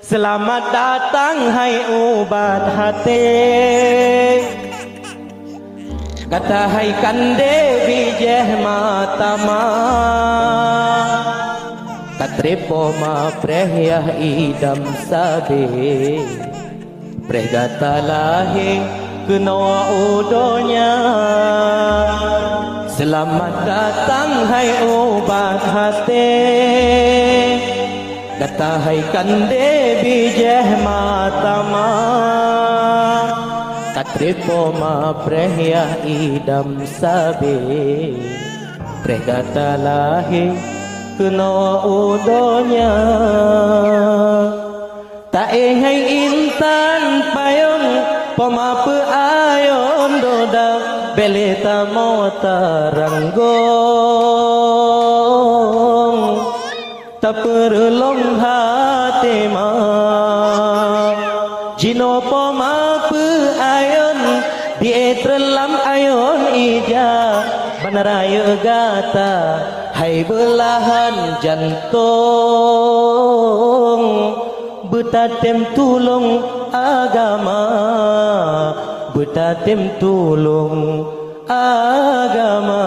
Selamat datang hai ubat hati, kata hai kande bijeh matama, katrepo ma prehyah idam sabe, prehgata lahe kenawa udonya. Selamat datang hai ubat hati, kata hai kande bijeh matama, katrepo ma prehyah idam sabe, prehgata lahe kena udonya. Tak hai intan payung pemape ayon doda beleta mota ranggong, tak perlong hati ma jino pemape ayon dietrelam ayon ija banaraya gata hai belahan jantung betatem tulung agama, betatem tulung agama.